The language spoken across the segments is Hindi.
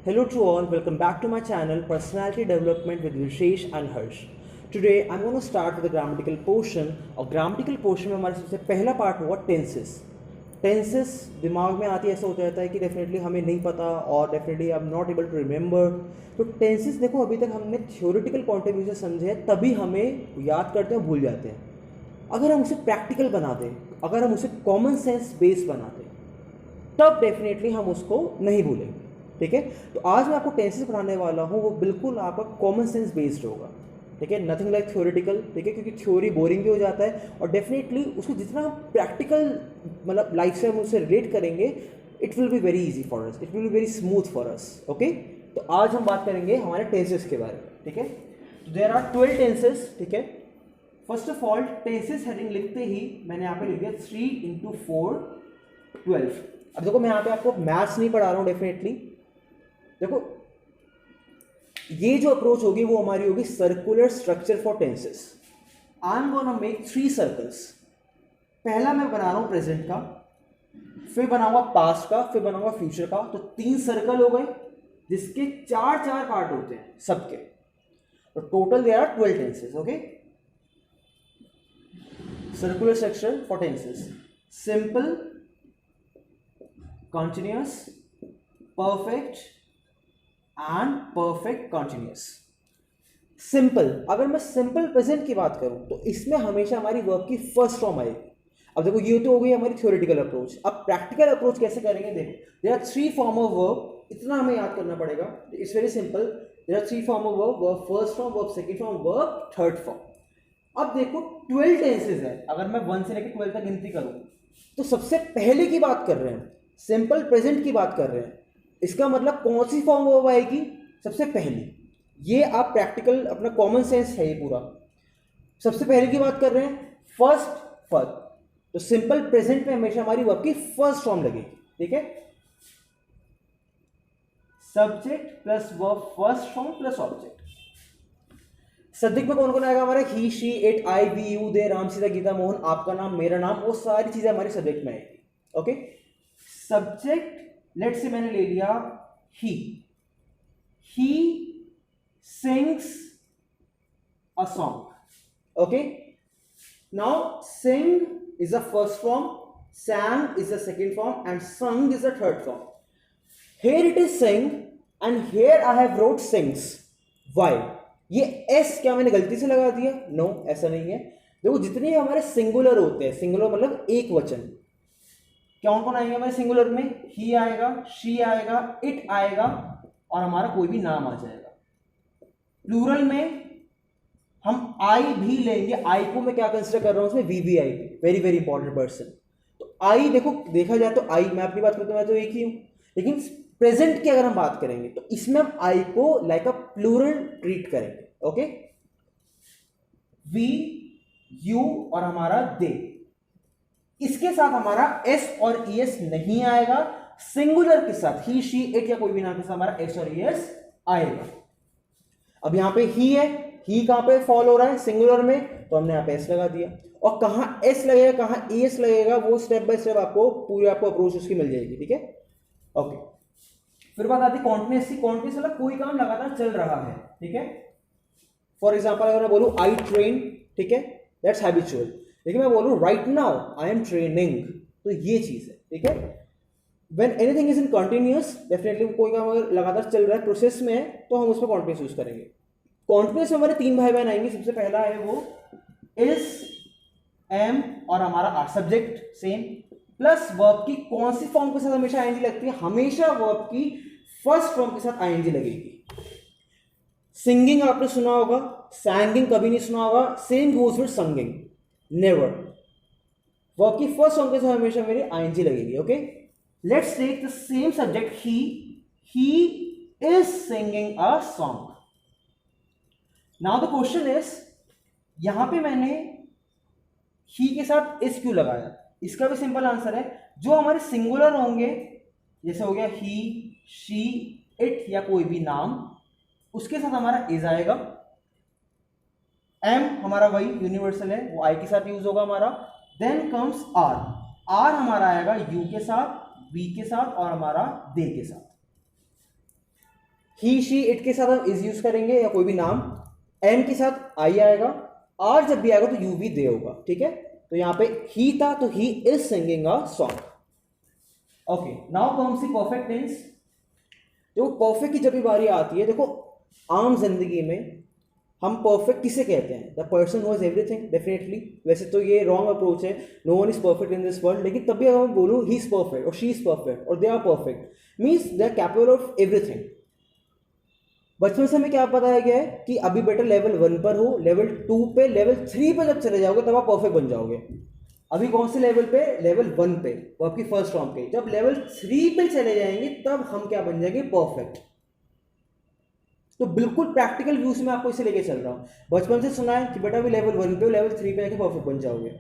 Hello to all, welcome back to my channel Personality Development with Vishesh and Harsh. Today I'm going to start with the grammatical portion और grammatical portion में हमारा सबसे पहला पार्ट होगा टेंसेस. टेंसेस दिमाग में आती है, ऐसा होता रहता है कि डेफिनेटली हमें नहीं पता और definitely I am not able to remember. तो टेंसेस देखो अभी तक हमने थ्योरेटिकल पॉइंट ऑफ व्यू से समझे हैं, तभी हमें याद करते हैं भूल जाते हैं. अगर हम उसे प्रैक्टिकल बना दें, अगर हम उसे कॉमन सेंस बेस बना दें, तब डेफिनेटली हम उसको नहीं भूलेंगे. ठीक है, तो आज मैं आपको टेंसेस पढ़ाने वाला हूँ, वो बिल्कुल आपका कॉमन सेंस बेस्ड होगा. ठीक है, नथिंग लाइक थ्योरेटिकल. ठीक है, क्योंकि थ्योरी बोरिंग भी हो जाता है और डेफिनेटली उसको जितना हम प्रैक्टिकल मतलब लाइफ से हम उससे रिलेट करेंगे, it will be very easy for us, it will be very smooth for us. Okay, तो आज हम बात करेंगे हमारे टेंसेस के बारे में. ठीक है, तो देयर आर 12 टेंसेस. ठीक है, first of all tenses heading लिखते ही मैंने यहाँ पे लिख दिया 3 into 4 12. अब देखो मैं यहाँ पे आपको मैथ्स नहीं पढ़ा रहा हूँ. डेफिनेटली देखो ये जो अप्रोच होगी वो हमारी होगी circular structure for tenses. I am gonna make 3 circles. पहला मैं बना रहा हूं प्रेजेंट का, फिर बनाऊंगा पास्ट का, फिर बनाऊंगा फ्यूचर का. तो 3 सर्कल हो गए जिसके 4 पार्ट होते हैं सबके. तो total there are 12 tenses. Okay, circular structure for tenses: simple, continuous, perfect and perfect continuous. Simple, अगर मैं सिंपल प्रेजेंट की बात करूं तो इसमें हमेशा हमारी वर्ब की फर्स्ट फॉर्म आएगी. अब देखो ये तो हो गई हमारी थ्योरेटिकल अप्रोच. अब प्रैक्टिकल अप्रोच कैसे करेंगे, देखो there are 3 form of verb. इतना हमें याद करना पड़ेगा. It's very simple. There are 3 form of verb: verb first form, verb second form, verb third form. अब देखो 12 टेंसेस है. अगर मैं 1 से लेकर 12 तक गिनती करूं तो सबसे पहले की बात कर रहे हैं, सिंपल प्रेजेंट की बात कर रहे हैं. इसका मतलब कौन सी फॉर्म वर्ब आएगी सबसे पहली. ये आप प्रैक्टिकल अपना कॉमन सेंस है ये पूरा. सबसे पहले की बात कर रहे हैं फर्स्ट. तो सिंपल प्रेजेंट में हमेशा हमारी वर्ब की फर्स्ट फॉर्म लगेगी. ठीक है, subject plus verb first form plus object. Subject में कौन कौन आएगा हमारा? He, she, it, I, we, you, they, Ram, Sita, Geeta, Mohan, आपका नाम, मेरा नाम. वो सारी चीजें हमारे सब्जेक्ट में आएगी. ओके, सब्जेक्ट लेट से मैंने ले लिया ही sings a song. Okay, now sing is the first form, sang is the second form and sung is the third form. Here it is sing and here I have wrote sings. Why? ये s क्या मैंने गलती से लगा दिया? नो, ऐसा नहीं है. देखो जितने हमारे सिंगुलर होते हैं, सिंगुलर मतलब एक वचन, कौन कौन आएंगे हमारे सिंगुलर में? ही आएगा, शी आएगा, इट आएगा और हमारा कोई भी नाम आ जाएगा. प्लूरल में हम आई भी लेंगे. आई को मैं क्या कंसिडर कर रहा हूं उसमें? V V I, very very important person. तो आई देखो देखा जाए तो आई, मैं अपनी बात करता हूं मैं तो एक ही हूं, लेकिन प्रेजेंट की अगर हम बात करेंगे तो इसमें हम आई को लाइक अ प्लूरल ट्रीट करेंगे. ओके, वी, यू और हमारा दे. इसके साथ हमारा एस और ईएस नहीं आएगा. सिंगुलर के साथ ही, शी, इट या कोई भी नाम के साथ हमारा एस और ईएस आएगा. अब यहां पे ही है, ही कहां पे फॉल हो रहा है? सिंगुलर में, तो हमने यहां पे एस लगा दिया. और कहां एस लगेगा कहां ईएस लगेगा वो स्टेप बाय स्टेप आपको पूरी आपको अप्रोच उसकी मिल जाएगी. ठीक है, ओके. फिर बात आती है कॉन्टिन्यूअस की. कॉन्टिन्यूअस मतलब कोई काम लगातार चल रहा है. ठीक है, फॉर एग्जाम्पल अगर मैं बोलूं आई ट्रेन, ठीक है, दैट्स हैबिचुअल. लेकिन मैं बोलूं right now I am training, तो ये चीज है. ठीक है, when anything is in continuous, definitely कोई काम अगर लगातार चल रहा है, प्रोसेस में है, तो हम उसमें कॉन्टिन्यूअस यूज करेंगे. कॉन्टिन्यूअस में हमारे 3 भाई बहन आएंगे. सबसे पहला है वो इज, एम और हमारा are, subject same, plus verb की कौन सी फॉर्म के साथ हमेशा आईएनजी लगती है? हमेशा वर्ब की फर्स्ट फॉर्म के साथ आईएनजी लगेगी. सिंगिंग आपने सुना होगा, सैंगिंग कभी नहीं सुना होगा. Same goes with singing, never. Verb की फर्स्ट फॉर्म के साथ हमेशा मेरी आईएनजी लगेगी. Okay, let's take the same subject he is singing a song. Now the question is, यहां पे मैंने ही के साथ इस क्यों लगाया? इसका भी सिंपल आंसर है, जो हमारे सिंगुलर होंगे, जैसे हो गया ही, शी, इट या कोई भी नाम, उसके साथ हमारा इज आएगा. एम हमारा वही यूनिवर्सल है, वो आई के साथ यूज होगा हमारा. Then comes are. आर हमारा आएगा यू के साथ, वी के साथ और हमारा दे के साथ. ही शी इट के साथ हम इज यूज करेंगे या कोई भी नाम, एम के साथ आई आएगा, आर जब भी आएगा तो यू भी दे होगा, ठीक है। तो यहां पे ही था तो ही is singing a song. Okay, now comes the perfect tense. देखो परफेक्ट की जब भी बारी आती है, देखो आम जिंदगी में हम परफेक्ट किसे कहते हैं, the person who has everything, definitely. वैसे तो ये रॉन्ग अप्रोच है, no one is perfect in this world, लेकिन तभी अगर मैं बोलूँ ही इज परफेक्ट और शी इज परफेक्ट और they are perfect means they are capable of everything. बचपन से हमें क्या बताया गया है कि अभी बेटा लेवल 1 पर हो, लेवल 2 पे, लेवल 3 पे जब चले जाओगे तब आप परफेक्ट बन जाओगे। अभी कौन से लेवल पे, लेवल 1 पे, वो आपकी फर्स्ट फॉर्म पे। जब लेवल 3 पे चले जाएंगे तब हम क्या बन जाएंगे, परफेक्ट। तो बिल्कुल प्रैक्टिकल व्यू से मैं आपको इसे लेके चल रहा हूँ। बचपन से सुना है कि बेटा अभी लेवल 1 पे हो, लेवल 3 पे जाके परफेक्ट बन जाओगे।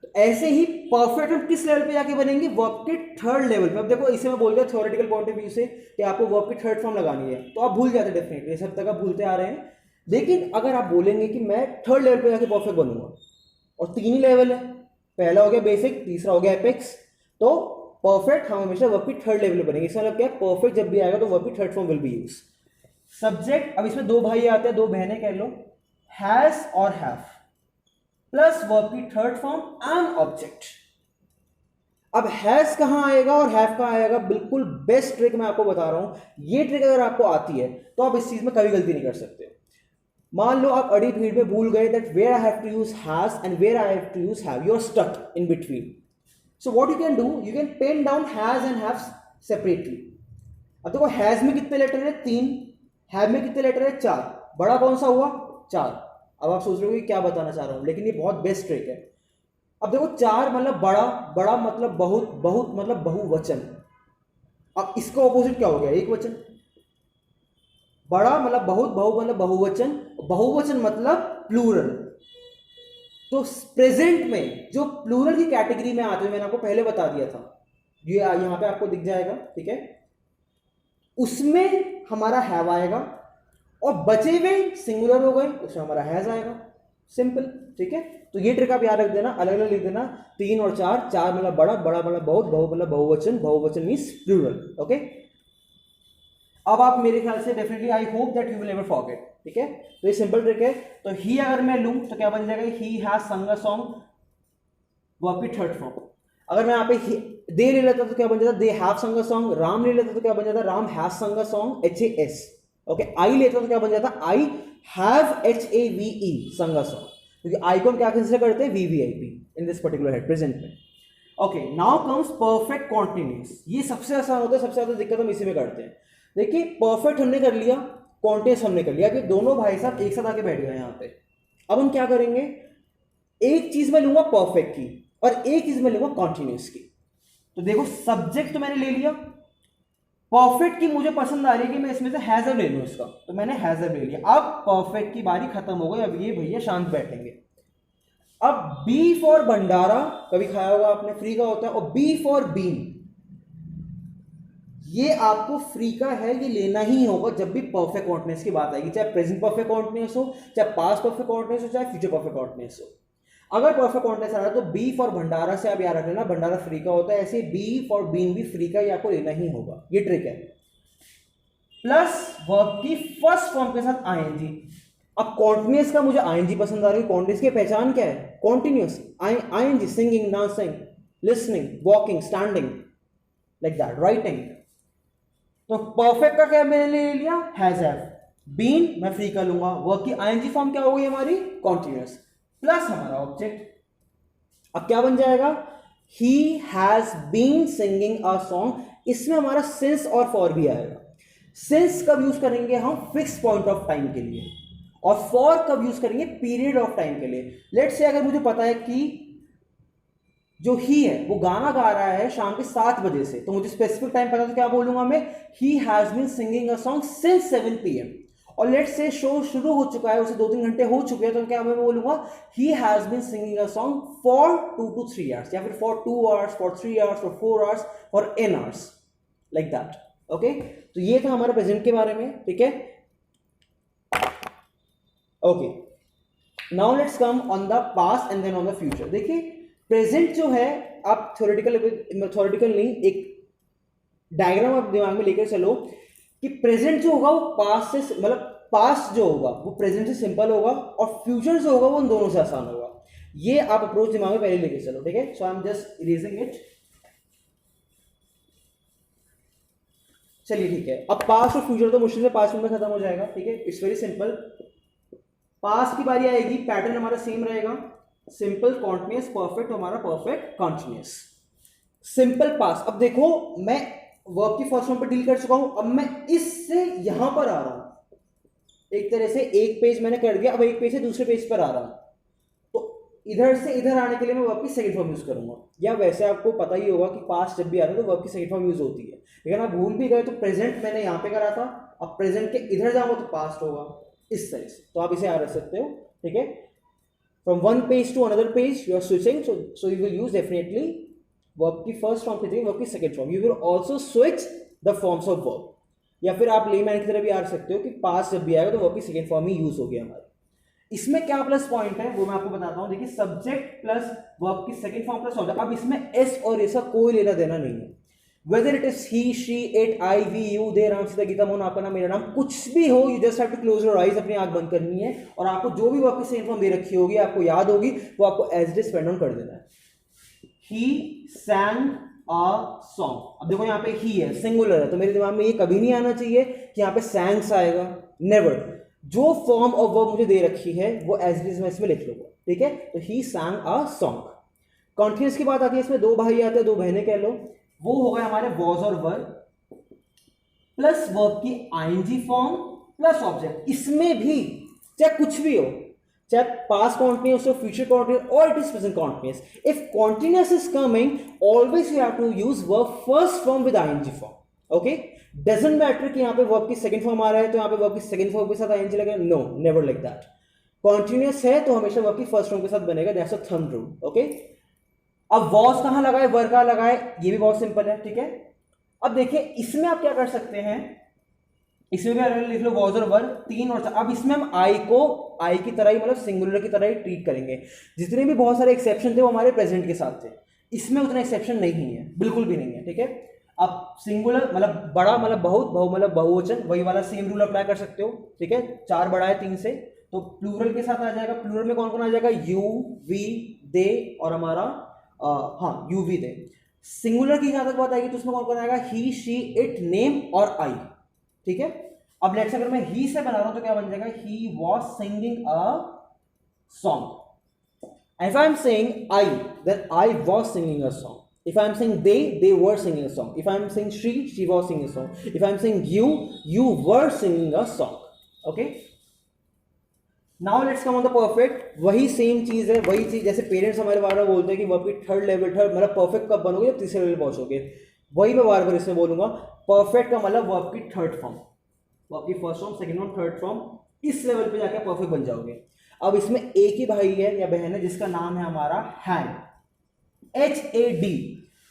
तो ऐसे ही परफेक्ट हम किस लेवल पे जाके बनेंगे, वर्ब के थर्ड लेवल पे। अब देखो इसे मैं बोल दिया थ्योरेटिकल पॉइंट ऑफ व्यू से कि आपको वर्ब की थर्ड फॉर्म लगानी है, तो आप भूल जाते डेफिनेटली, सब तक आप भूलते आ रहे हैं। लेकिन अगर आप बोलेंगे कि मैं थर्ड लेवल पे जाके परफेक्ट बनूंगा, और 3 ही लेवल है, पहला हो गया बेसिक, तीसरा हो गया एपेक्स, तो परफेक्ट हम हमेशा वर्ब की थर्ड लेवल पे बनेंगे। इसका मतलब क्या है, परफेक्ट जब भी आएगा तो वर्ब की third form will be use. Subject, अब इसमें 2 भाई आते हैं, 2 बहनें कह लो, हैज और हैव, प्लस वर्ब की थर्ड फॉर्म एंड ऑब्जेक्ट। अब हैज कहां आएगा और हैव कहां आएगा, बिल्कुल बेस्ट ट्रिक मैं आपको बता रहा हूं। ये ट्रिक अगर आपको आती है तो आप इस चीज में कभी गलती नहीं कर सकते। मान लो आप अड़ी भीड़ में भूल गए that where I have to use has and where I have to use have, you are stuck in between. So what you can do, you can pen down has and have separately. अब देखो हैज में कितने लेटर है, 3, हैव में कितने लेटर है, 4, बड़ा कौन सा हुआ, 4। अब आप सोच रहे हो कि क्या बताना चाह रहा हूं, लेकिन ये बहुत बेस्ट ट्रिक है। अब देखो 4 मतलब बड़ा, बड़ा मतलब बहुत, बहुत मतलब बहुवचन। अब इसका ऑपोजिट क्या हो गया, एक वचन। बड़ा मतलब बहुत, बहु मतलब बहुवचन, बहुवचन मतलब प्लूरल। तो प्रेजेंट में जो प्लूरल की कैटेगरी में आते हैं, मैंने आपको पहले बता दिया था, ये यहां पे आपको दिख जाएगा, ठीक है, उसमें हमारा हैव आएगा, और बचे हुए सिंगुलर हो गए उसमें हमारा हैज आएगा, सिंपल, ठीक है। तो ये ट्रिक आप याद रख देना, अलग अलग लिख देना, 3 और 4, 4 मतलब बड़ा, बड़ा मतलब बहुत, बहु मतलब बहुवचन, बहुवचन मीन्स प्लूरल, ओके। अब आप मेरे ख्याल से definitely I hope that you will never forget, ठीक है। तो ये सिंपल ट्रिक है। तो ही अगर मैं लूं तो क्या बन जाएगा, he has sung a song, verb की थर्ड फॉर्म। अगर मैं यहाँ पे दे ले लेता तो क्या बन जाता, दे हैव संग अ सॉन्ग। राम ले लेता तो क्या बन जाता, Ram has sung a song, HAS, okay. I लेता तो क्या बन जाता, आई हैव HAVE संग अ सॉन्ग, क्योंकि आई को हम क्या कंसीडर करते हैं, VVIP in this particular head present में। Okay, now comes perfect continuous. ये सबसे आसान होता है, सबसे ज्यादा दिक्कत हम इसी में करते हैं। देखिए परफेक्ट हमने कर लिया, कॉन्टिन्यूअस हमने कर लिया, कि दोनों भाई साहब एक साथ आके बैठ गए यहाँ पे। अब हम क्या करेंगे, एक चीज में लूंगा परफेक्ट की और एक चीज में लूंगा कॉन्टिन्यूअस की। तो देखो सब्जेक्ट तो मैंने ले लिया, परफेक्ट की मुझे पसंद आ रही है कि मैं इसमें से हैजर ले लूं इसका, तो मैंने हैजर ले लिया। अब परफेक्ट की बारी खत्म हो गई, अब ये भैया शांत बैठेंगे। अब बी फॉर भंडारा, कभी खाया होगा आपने, फ्री का होता है, और बी फॉर बीन, ये आपको फ्री का है, ये लेना ही होगा जब भी परफेक्ट कॉन्टिन्यूअस की बात आएगी, चाहे प्रेजेंट परफेक्ट कॉन्टिन्यूअस हो, चाहे पास्ट परफेक्ट कॉन्टिन्यूअस हो, चाहे फ्यूचर परफेक्ट कॉन्टिन्यूअस हो। अगर परफेक्ट कॉन्टिन्यूअस आ रहा है तो बी फॉर भंडारा से आप याद रख लेना, भंडारा फ्री का होता है, ऐसे बी फॉर बीन भी फ्री का, ये आपको लेना ही होगा, ये ट्रिक है। प्लस वर्ब की फर्स्ट फॉर्म के साथ आईएनजी। अब कॉन्टिन्यूअस का मुझे आईएनजी पसंद आ रही है, कॉन्टिन्यूअस की पहचान क्या है, continuous ING, singing, dancing, listening, walking, standing, like that, writing. तो परफेक्ट का क्या मैंने ले लिया, हैज हैव, बीन मैं फ्री का लूंगा, वर्ब की आईएनजी फॉर्म क्या हो गई हमारी, कॉन्टिन्यूअस, प्लस हमारा ऑब्जेक्ट। अब क्या बन जाएगा, he has been singing a song, इसमें हमारा सिंस और फॉर भी आएगा। सिंस कब यूज करेंगे हम, फिक्स पॉइंट ऑफ टाइम के लिए, और फॉर कब यूज करेंगे, पीरियड ऑफ टाइम के लिए। लेट्स से अगर मुझे पता है कि जो ही है वो गाना गा रहा है शाम के 7 बजे से, तो मुझे स्पेसिफिक टाइम पता, तो क्या बोलूंगा मैं, he has been singing a song since 7 PM। और लेट्स से शो शुरू हो चुका है, उसे 2-3 घंटे हो चुके हैं, तो क्या मैं बोलूंगा, he has been singing a song for 2 to 3 hours, या फिर for 2 hours, for 3 hours, for 4 hours, for n hours, like that, okay. तो ये था हमारे प्रेजेंट के बारे में, ठीक है। Okay, now let's come on the past and then on the future. देखिए प्रेजेंट जो है, आप थ्योरेटिकल नहीं, एक डायग्राम आप दिमाग में लेकर चलो। कि प्रेजेंट जो होगा वो पास्ट से मतलब पास्ट जो होगा वो प्रेजेंट से सिंपल होगा और फ्यूचर जो होगा वो उन दोनों से आसान होगा। ये आप अप्रोच दिमाग में पहले लेके चलो, ठीक है। So I am just erasing it. चलिए ठीक है, अब पास्ट और फ्यूचर तो मुश्किल से 5 मिनट में खत्म हो जाएगा, ठीक है। It's very simple. पास्ट की बारी आएगी, पैटर्न हमारा सेम रहेगा, सिंपल कॉन्टिन्यूस परफेक्ट, हमारा परफेक्ट कॉन्टिन्यूस। सिंपल पास्ट, अब देखो मैं वर्ब की फर्स्ट फॉर्म पर डील कर चुका हूं, अब मैं इससे यहां पर आ रहा हूं, एक तरह से एक पेज मैंने कर दिया, अब एक पेज से दूसरे पेज पर आ रहा हूं, तो इधर से इधर आने के लिए मैं वर्ब की सेकंड फॉर्म यूज करूंगा। या वैसे आपको पता ही होगा कि पास्ट जब भी आता है तो वर्ब की सेकंड फॉर्म यूज होती है, लेकिन आप भूल भी गए तो प्रेजेंट मैंने यहां पे करा था, अब प्रेजेंट के इधर जाऊंगा तो पास्ट होगा इस तरह से, तो आप इसे याद रख सकते हो, ठीक है। From one page to another page you are switching, so you will use definitely verb की फर्स्ट फॉर्म की जगह वर्ब की second form. You will also switch the forms of verb, या फिर आप लेमैन की तरह भी आ सकते हो कि पास्ट जब भी आएगा तो वर्ब की सेकंड फॉर्म ही यूज होगी हमारी। इसमें क्या प्लस पॉइंट है वो मैं आपको बताता हूं। देखिए सब्जेक्ट प्लस वर्ब की सेकंड फॉर्म प्लस ऑब्जेक्ट, अब इसमें एस और ऐसा कोई लेना देना नहीं है। Whether it is he, she, it, I, we, you, they, Ram, Sita, Geeta, Mohan, आपका नाम, मेरा नाम, कुछ भी हो, you just have to close your eyes, अपनी आंख बंद करनी है और आपको जो भी वर्ब की सेकंड फॉर्म दे रखी होगी आपको याद होगी, वो आपको as it is pen down कर देना है। ही सैंग अ सॉन्ग, अब देखो यहाँ पे ही है, सिंगुलर है, तो मेरे दिमाग में ये कभी नहीं आना चाहिए कि यहाँ पे सैंग्स आएगा, नेवर। जो फॉर्म ऑफ वर्ब मुझे दे रखी है वो एज इट इज मैं इसमें लिख लूंगा, ठीक है। तो ही सैंग अ सॉन्ग। कॉन्टिन्यूस की बात आती है, इसमें दो भाई आते हैं, दो बहनें कह लो, वो हो गए हमारे वॉज और वर प्लस वर्ब की आईएनजी फॉर्म प्लस ऑब्जेक्ट। इसमें भी चाहे कुछ भी हो, चाहे पास्ट कॉन्टिन्यूस हो, फ्यूचर कॉन्टिन्यूस, और it is present continuous, if continuous is coming always you have to use verb first form with ING form, okay. Doesn't matter कि यहाँ पे वर्ब की सेकंड फॉर्म आ रहा है तो यहाँ पे वर्ब की सेकंड फॉर्म के साथ आईएनजी लगेगा, no, never like that. Continuous है तो हमेशा वर्ब की फर्स्ट फॉर्म के साथ बनेगा, that's a thumb rule, okay. अब वॉज कहां लगाए, वर कहां लगाए, ये भी बहुत सिंपल है, ठीक है। अब देखिए इसमें आप क्या कर सकते हैं, इसमें भी अलग लिख लो वॉज और वर, तीन और चार। अब इसमें हम आई को आई की तरह ही मतलब सिंगुलर की तरह ही ट्रीट करेंगे। जितने भी बहुत सारे एक्सेप्शन थे वो हमारे प्रेजेंट के साथ थे, इसमें उतना एक्सेप्शन नहीं है, बिल्कुल भी नहीं है, ठीक है। अब सिंगुलर मतलब बड़ा मतलब बहुत, बहु मतलब बहुवचन, वही वाला सेम रूल अप्लाई कर सकते हो, ठीक है। चार बड़ा है तीन से, तो प्लूरल के साथ आ जाएगा। प्लूरल में कौन कौन आ जाएगा, यू, वी, दे और हमारा हाँ यू, वी, दे। सिंगुलर की जहां तक बात आएगी तो उसमें कौन कौन आएगा, ही, शी, इट, नेम और आई, ठीक है। अब लेट्स अगर मैं ही से बना रहा हूं तो क्या बन जाएगा, he was singing a song. If I am saying I, then I was singing a song. If I am saying they were singing a song. If I am saying she was singing a song. If I am saying you were singing a song. Okay? Now let's come on the perfect. वही सेम चीज है, वही चीज जैसे पेरेंट्स हमारे बार बार बोलते हैं कि वर्ब की थर्ड लेवल, थर्ड मतलब परफेक्ट कब बनोगे जब तीसरे लेवल पहुंचोगे, वही मैं बार बार इसमें बोलूंगा। परफेक्ट का मतलब वर्ब की थर्ड फॉर्म, वर्ब की first form, second form, third form, इस लेवल पे जाकर परफेक्ट बन जाओगे। अब इसमें एक ही भाई है या बहन है जिसका नाम है हमारा had, HAD।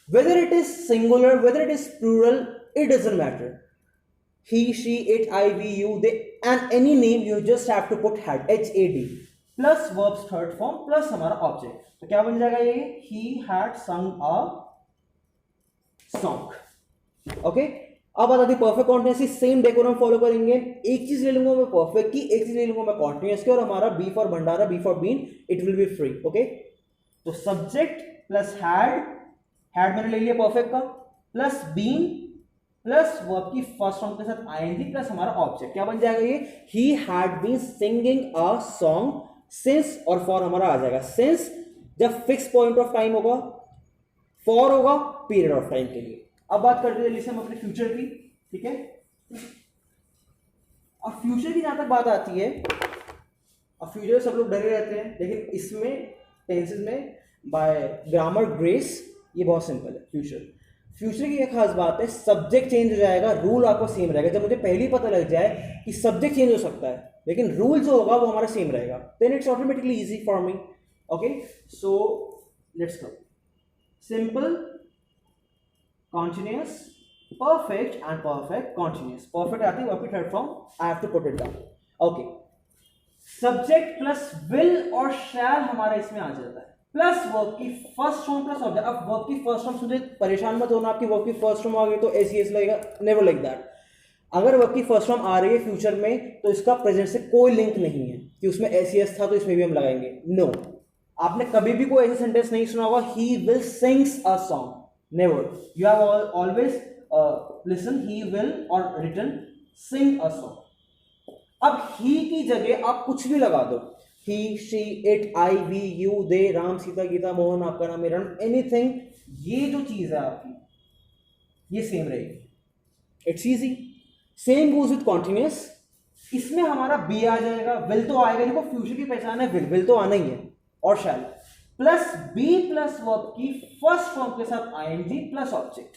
Whether it is singular, whether it is plural, it doesn't matter. He, she, it, I, we, you, they, and any name you just have to put had, HAD plus verbs third form plus हमारा object। तो क्या बन जाएगा ये, he had sung a song, okay। अब आती perfect continuous, same decorum follow करेंगे। एक चीज ले लूंगा मैं परफेक्ट की, एक चीज ले लूंगा मैं कॉन्टिन्यूस की, और हमारा B for bhandara, B for been, it will be free, okay. तो सब्जेक्ट प्लस हैड, हैड मैंने ले लिया परफेक्ट का, प्लस बीन प्लस वर्ब की फर्स्ट फॉर्म के साथ आईएनजी प्लस हमारा ऑब्जेक्ट, क्या बन जाएगा ये, he had been singing a song since, और फॉर हमारा आ जाएगा सिंस जब फिक्स पॉइंट ऑफ टाइम होगा, फॉर होगा पीरियड ऑफ टाइम के लिए। अब बात करते हैं जैसे हम अपने फ्यूचर की, ठीक है। अब फ्यूचर की जहां तक बात आती है, अब फ्यूचर सब लोग डरे रहते हैं, लेकिन इसमें टेंसेस में बाय ग्रामर ग्रेस ये बहुत सिंपल है। फ्यूचर की एक खास बात है, सब्जेक्ट चेंज हो जाएगा, रूल आपको सेम रहेगा। जब मुझे पहले ही पता लग जाए कि सब्जेक्ट चेंज हो सकता है लेकिन रूल जो होगा वो हमारा सेम रहेगा, then it's automatically easy for me, okay. So let's go, simple continuous, perfect and perfect continuous। perfect आती है वर्ब की third form, I have to put it down, okay. Subject plus will और शैल हमारा इसमें आ जाता है, प्लस वर्ब की फर्स्ट फॉर्म प्लस ऑब्जेक्ट। अब वर्ब की फर्स्ट फॉर्म, मुझे परेशान मत होना आपकी वर्ब की फर्स्ट फॉर्म आ गई तो एस लगेगा, नेवर लाइक दैट। अगर वर्ब की फर्स्ट फॉर्म आ रही है फ्यूचर में तो इसका प्रेजेंट से कोई लिंक नहीं है कि उसमें एस था तो इसमें भी हम लगाएंगे, नो। आपने कभी भी कोई ऐसा सेंटेंस नहीं सुना होगा he will sings a song, never. You have always listen he will और रिटन सिंग अ सॉन्ग। अब ही की जगह आप कुछ भी लगा दो, he, she, it, I, we, you, they, Ram, Sita, Geeta, Mohan, आपका नाम, मेरा नाम, एनीथिंग, ये जो चीज है आपकी ये सेम रहेगी। It's easy. Same goes with continuous. इसमें हमारा बी आ जाएगा, विल तो आएगा, देखो फ्यूचर की पहचान है विल तो आना ही है, और shall plus be plus verb की फर्स्ट फॉर्म के साथ आईएनजी प्लस ऑब्जेक्ट।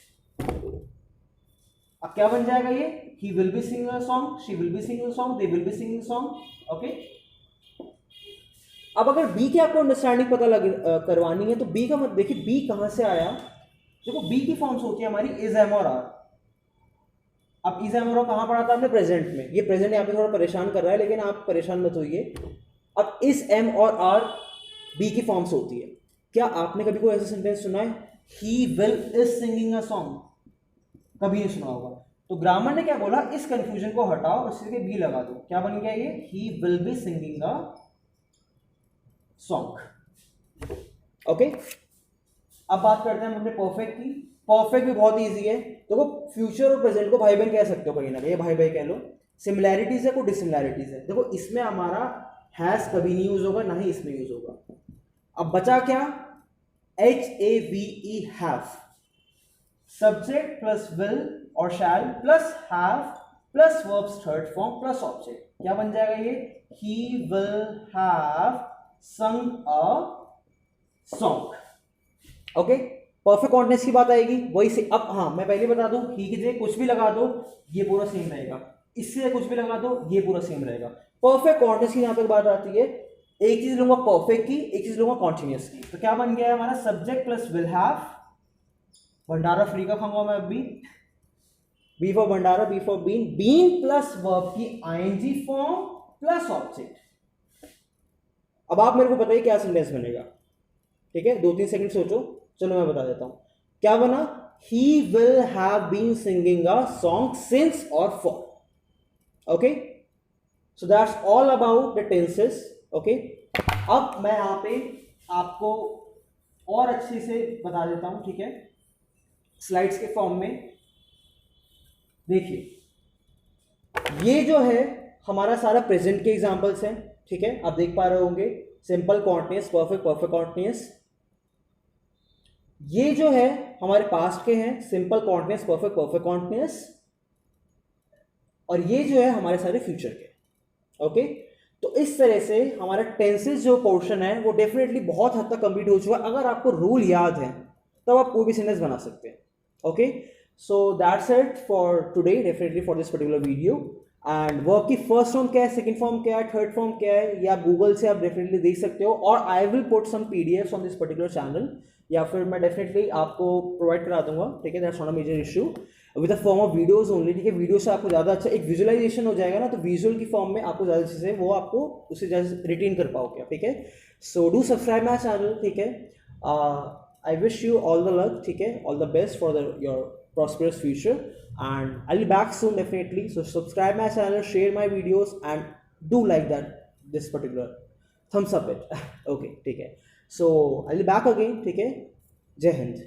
अब क्या बन जाएगा ये, he will be singing a song, she will be singing a song, they will be singing a song. Okay, अब अगर बी की आपको अंडरस्टैंडिंग पता करवानी है तो बी का मतलब देखिए बी कहां से आया। देखो बी की फॉर्म्स होती है हमारी इज, एम और आर। अब इज, एम और आर कहां पढ़ा था आपने, प्रेजेंट में। ये प्रेजेंट यहाँ पे थोड़ा परेशान कर रहा है, लेकिन आप परेशान मत होइए। अब इस, एम और आर बी की फॉर्म्स होती है। क्या आपने कभी कोई ऐसा सेंटेंस सुना है, he will is singing a song? कभी नहीं सुना होगा। तो ग्रामर ने क्या बोला, इस कंफ्यूजन को हटाओ और सीधे बी लगा दो। क्या बन गया ये, he will be singing a song. Okay, अब बात करते हैं हमने परफेक्ट की। परफेक्ट भी बहुत इजी है। देखो फ्यूचर और प्रेजेंट को भाई बहन कह सकते हो, कहीं ना कहीं भाई भाई कह लो। सिमिलैरिटीज है, कोई डिसिमिलैरिटीज है। देखो इसमें हमारा हैज कभी नहीं यूज होगा, ना ही इसमें यूज होगा। अब बचा क्या, HAVE, have. Subject plus will और shall plus have plus verbs third form plus object. क्या बन जाएगा ये, he will have sung a song। Okay, perfect continuous की बात आएगी वही से। अब हाँ मैं पहले बता दूं, ही की जगह कुछ भी लगा दो ये पूरा सेम रहेगा, इससे कुछ भी लगा दो ये पूरा सेम रहेगा। परफेक्ट कॉन्टिन्यूअस की यहां पे बात आती है, एक चीज लूंगा परफेक्ट की, एक चीज लूंगा कॉन्टिन्यूअस की। तो क्या बन गया है हमारा, सब्जेक्ट प्लस विल हैव, भंडारा फ्री का खाऊंगा मैं अभी, B for bhandara, B for been, been plus verb की आईएनजी फॉर्म प्लस ऑब्जेक्ट। अब आप मेरे को बताइए क्या सेंटेंस बनेगा, ठीक है? 2-3 सेकंड सोचो, चलो मैं बता देता हूं क्या बना। He will have been singing a song since और for. Okay, so that's all about the tenses. Okay, अब मैं यहां पे आपको और अच्छे से बता देता हूं, ठीक है, स्लाइड्स के फॉर्म में। देखिए ये जो है हमारा सारा प्रेजेंट के एग्जांपल्स हैं, ठीक है, आप देख पा रहे होंगे। Simple continuous, perfect, perfect continuous. ये जो है हमारे पास्ट के हैं, simple continuous, perfect, perfect continuous. और ये जो है हमारे सारे फ्यूचर के। ओके, तो इस तरह से हमारा टेंसेस जो पोर्शन है वो डेफिनेटली बहुत हद तक कंप्लीट हो चुका है। अगर आपको रूल याद है तब आप कोई भी सेंटेंस बना सकते हैं। Okay, so that's it for today, definitely for this particular video. And verb की फर्स्ट फॉर्म क्या है, सेकंड फॉर्म क्या है, थर्ड फॉर्म क्या है, या गूगल से आप डेफिनेटली देख सकते हो। और I will put some PDFs on this particular channel, या फिर मैं डेफिनेटली आपको प्रोवाइड करा दूंगा, ठीक है, that's not a major issue, with the form of videos only. ठीक है, वीडियो से आपको ज़्यादा अच्छा एक विजुअलाइजेशन हो जाएगा ना, तो विजुअल की फॉर्म में आपको ज़्यादा चीज़ें वो आपको उसे ज़्यादा रिटेन कर पाओगे, ठीक है। So do subscribe my channel, ठीक है। I wish you all the luck, ठीक है, all the best for your prosperous future, and I'll be back soon definitely. So subscribe my channel, share my videos, and do like that this particular thumbs up it. Okay, ठीक है, so I'll be back again, ठीक है, जय हिंद।